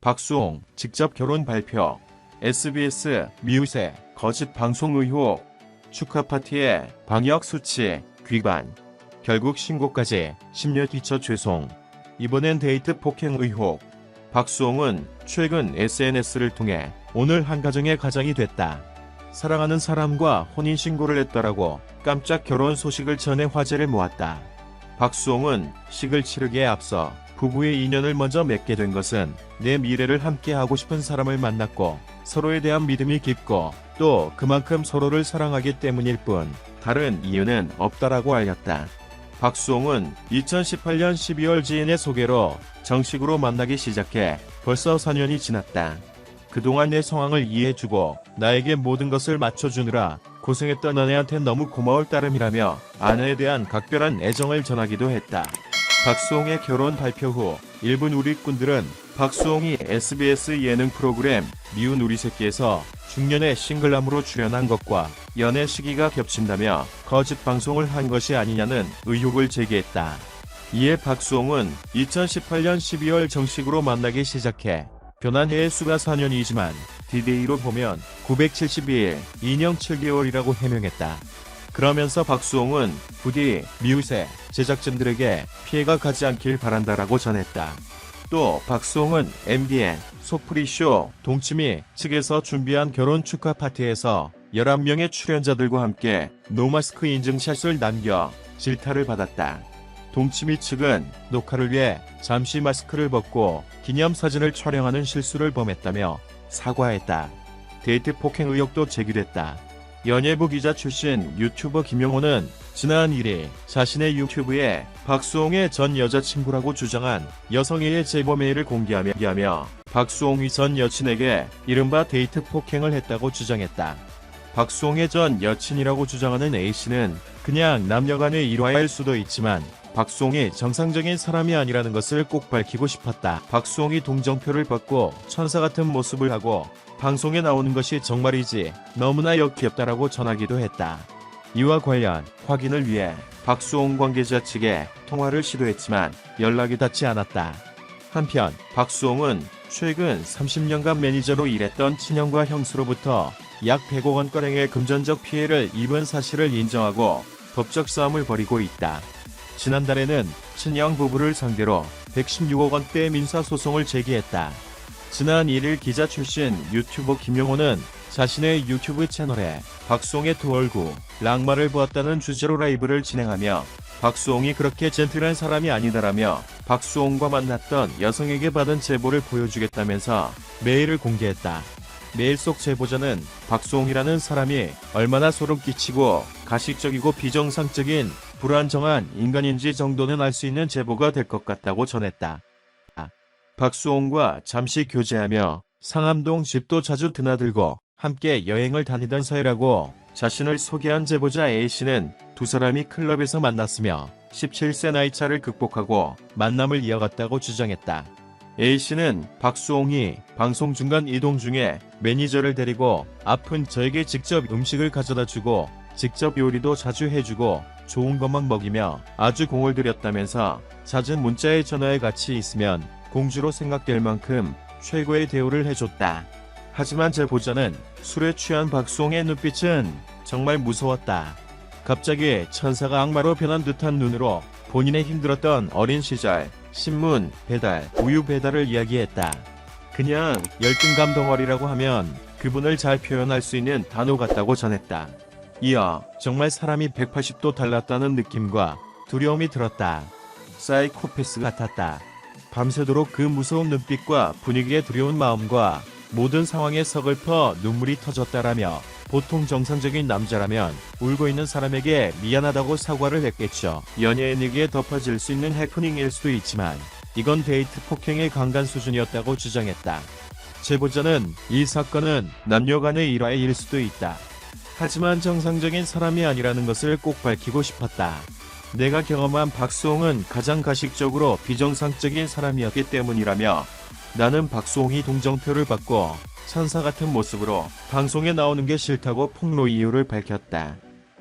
박수홍 직접 결혼 발표. SBS 미우새 거짓 방송 의혹. 축하 파티에 방역 수치 위반. 결국 신고까지 10년 뒤쳐 죄송. 이번엔 데이트 폭행 의혹. 박수홍은 최근 SNS를 통해 오늘 한 가정의 가장이 됐다. 사랑하는 사람과 혼인신고를 했더라고 깜짝 결혼 소식을 전해 화제를 모았다. 박수홍은 식을 치르기에 앞서 부부의 인연을 먼저 맺게 된 것은 내 미래를 함께하고 싶은 사람을 만났고 서로에 대한 믿음이 깊고 또 그만큼 서로를 사랑하기 때문일 뿐 다른 이유는 없다라고 알렸다. 박수홍은 2018년 12월 지인의 소개로 정식으로 만나기 시작해 벌써 4년이 지났다. 그동안 내 상황을 이해해주고 나에게 모든 것을 맞춰주느라 고생했던 아내한테 너무 고마울 따름이라며 아내에 대한 각별한 애정을 전하기도 했다. 박수홍의 결혼 발표 후 일부 누리꾼들은 박수홍이 SBS 예능 프로그램 미운 우리 새끼에서 중년의 싱글남으로 출연한 것과 연애 시기가 겹친다며 거짓 방송을 한 것이 아니냐는 의혹을 제기했다. 이에 박수홍은 2018년 12월 정식으로 만나기 시작해 변한 해의 수가 4년이지만 디데이로 보면 972일, 2년 7개월이라고 해명했다. 그러면서 박수홍은 부디 미우새 제작진들에게 피해가 가지 않길 바란다라고 전했다. 또 박수홍은 MBN 소프리쇼 동치미 측에서 준비한 결혼 축하 파티에서 11명의 출연자들과 함께 노마스크 인증샷을 남겨 질타를 받았다. 동치미 측은 녹화를 위해 잠시 마스크를 벗고 기념사진을 촬영하는 실수를 범했다며 사과했다. 데이트 폭행 의혹도 제기됐다. 연예부 기자 출신 유튜버 김용호는 지난 1일 자신의 유튜브에 박수홍의 전 여자친구라고 주장한 여성의 제보 메일을 공개하며 박수홍이 전 여친에게 이른바 데이트 폭행을 했다고 주장했다. 박수홍의 전 여친이라고 주장하는 A씨는 그냥 남녀간의 일화일 수도 있지만 박수홍이 정상적인 사람이 아니라는 것을 꼭 밝히고 싶었다. 박수홍이 동정표를 받고 천사 같은 모습을 하고 방송에 나오는 것이 정말이지 너무나 역겹다라고 전하기도 했다. 이와 관련 확인을 위해 박수홍 관계자 측에 통화를 시도했지만 연락이 닿지 않았다. 한편 박수홍은 최근 30년간 매니저로 일했던 친형과 형수로부터 약 100억 원가량의 금전적 피해를 입은 사실을 인정하고 법적 싸움을 벌이고 있다. 지난달에는 친형 부부를 상대로 116억 원대의 민사소송을 제기했다. 지난 1일 기자 출신 유튜버 김용호는 자신의 유튜브 채널에 박수홍의 두 얼굴, 락마를 보았다는 주제로 라이브를 진행하며 박수홍이 그렇게 젠틀한 사람이 아니다라며 박수홍과 만났던 여성에게 받은 제보를 보여주겠다면서 메일을 공개했다. 메일 속 제보자는 박수홍이라는 사람이 얼마나 소름 끼치고 가식적이고 비정상적인 불안정한 인간인지 정도는 알 수 있는 제보가 될 것 같다고 전했다. 박수홍과 잠시 교제하며 상암동 집도 자주 드나들고 함께 여행을 다니던 사이라고 자신을 소개한 제보자 A씨는 두 사람이 클럽에서 만났으며 17세 나이차를 극복하고 만남을 이어갔다고 주장했다. A씨는 박수홍이 방송 중간 이동 중에 매니저를 데리고 아픈 저에게 직접 음식을 가져다 주고 직접 요리도 자주 해주고 좋은 것만 먹이며 아주 공을 들였다면서 잦은 문자에 전화에 같이 있으면 공주로 생각될 만큼 최고의 대우를 해줬다. 하지만 제보자는 술에 취한 박수홍의 눈빛은 정말 무서웠다. 갑자기 천사가 악마로 변한 듯한 눈으로 본인의 힘들었던 어린 시절 신문 배달, 우유 배달을 이야기했다. 그냥 열등감 덩어리라고 하면 그분을 잘 표현할 수 있는 단어 같다고 전했다. 이어 정말 사람이 180도 달랐다는 느낌과 두려움이 들었다. 사이코패스 같았다. 밤새도록 그 무서운 눈빛과 분위기에 두려운 마음과 모든 상황에 서글퍼 눈물이 터졌다라며 보통 정상적인 남자라면 울고 있는 사람에게 미안하다고 사과를 했겠죠. 연예인에게 덮어질 수 있는 해프닝일 수도 있지만 이건 데이트 폭행의 강간 수준이었다고 주장했다. 제보자는 이 사건은 남녀 간의 일화일 수도 있다. 하지만 정상적인 사람이 아니라는 것을 꼭 밝히고 싶었다. 내가 경험한 박수홍은 가장 가식적으로 비정상적인 사람이었기 때문이라며 나는 박수홍이 동정표를 받고 천사 같은 모습으로 방송에 나오는 게 싫다고 폭로 이유를 밝혔다.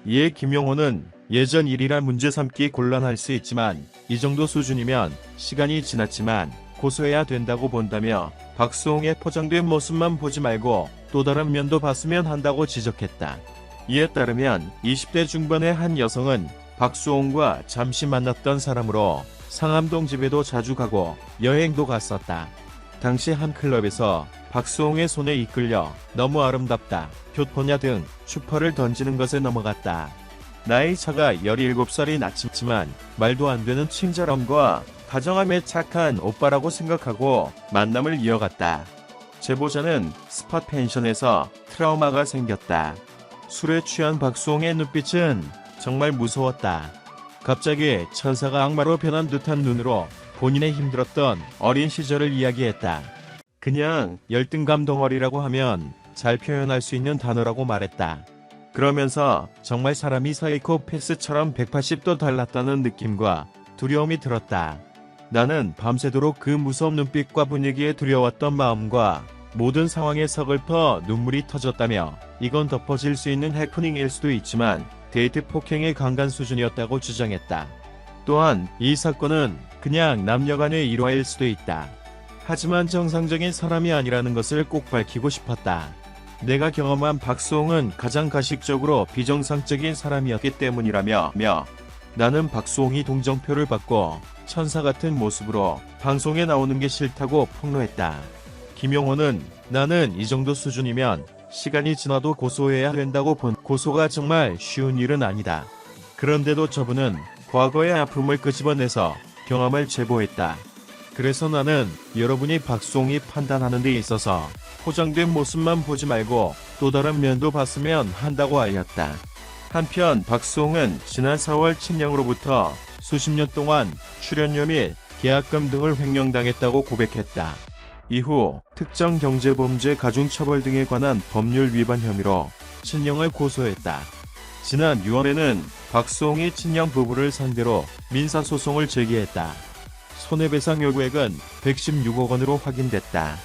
이에 김용호는 예전 일이라 문제 삼기 곤란할 수 있지만 이 정도 수준이면 시간이 지났지만 고소해야 된다고 본다며 박수홍의 포장된 모습만 보지 말고 또 다른 면도 봤으면 한다고 지적했다. 이에 따르면 20대 중반의 한 여성은 박수홍과 잠시 만났던 사람으로 상암동 집에도 자주 가고 여행도 갔었다. 당시 한 클럽에서 박수홍의 손에 이끌려 너무 아름답다, 교토냐 등 추퍼를 던지는 것에 넘어갔다. 나이 차가 17살이 낮지만 말도 안 되는 친절함과 다정함에 착한 오빠라고 생각하고 만남을 이어갔다. 제보자는 스팟 펜션에서 트라우마가 생겼다. 술에 취한 박수홍의 눈빛은 정말 무서웠다. 갑자기 천사가 악마로 변한 듯한 눈으로 본인의 힘들었던 어린 시절을 이야기했다. 그냥 열등감 덩어리라고 하면 잘 표현할 수 있는 단어라고 말했다. 그러면서 정말 사람이 사이코패스처럼 180도 달랐다는 느낌과 두려움이 들었다. 나는 밤새도록 그 무서운 눈빛과 분위기에 두려웠던 마음과 모든 상황에 서글퍼 눈물이 터졌다며 이건 덮어질 수 있는 해프닝일 수도 있지만 데이트 폭행의 강간 수준이었다고 주장했다. 또한 이 사건은 그냥 남녀간의 일화일 수도 있다. 하지만 정상적인 사람이 아니라는 것을 꼭 밝히고 싶었다. 내가 경험한 박수홍은 가장 가식적으로 비정상적인 사람이었기 때문이라며 나는 박수홍이 동정표를 받고 천사 같은 모습으로 방송에 나오는 게 싫다고 폭로했다. 김용호는 나는 이 정도 수준이면 시간이 지나도 고소해야 된다고 본 고소가 정말 쉬운 일은 아니다. 그런데도 저분은 과거의 아픔을 끄집어내서 경험을 제보했다. 그래서 나는 여러분이 박수홍이 판단하는 데 있어서 포장된 모습만 보지 말고 또 다른 면도 봤으면 한다고 알렸다. 한편 박수홍은 지난 4월 친형으로부터 수십 년 동안 출연료 및 계약금 등을 횡령당했다고 고백했다. 이후 특정 경제범죄 가중처벌 등에 관한 법률 위반 혐의로 친형을 고소했다. 지난 6월에는 박수홍이 친형 부부를 상대로 민사소송을 제기했다. 손해배상 요구액은 116억 원으로 확인됐다.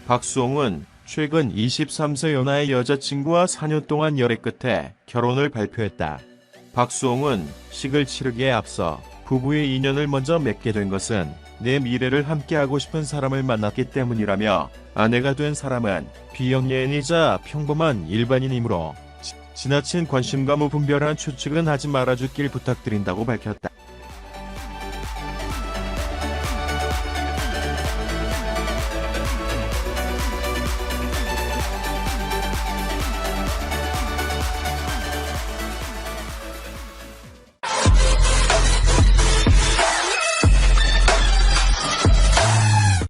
박수홍은 최근 23세 연하의 여자친구와 4년 동안 열애 끝에 결혼을 발표했다. 박수홍은 식을 치르기에 앞서 부부의 인연을 먼저 맺게 된 것은 내 미래를 함께하고 싶은 사람을 만났기 때문이라며 아내가 된 사람은 비연예인이자 평범한 일반인이므로 지나친 관심과 무분별한 추측은 하지 말아주길 부탁드린다고 밝혔다.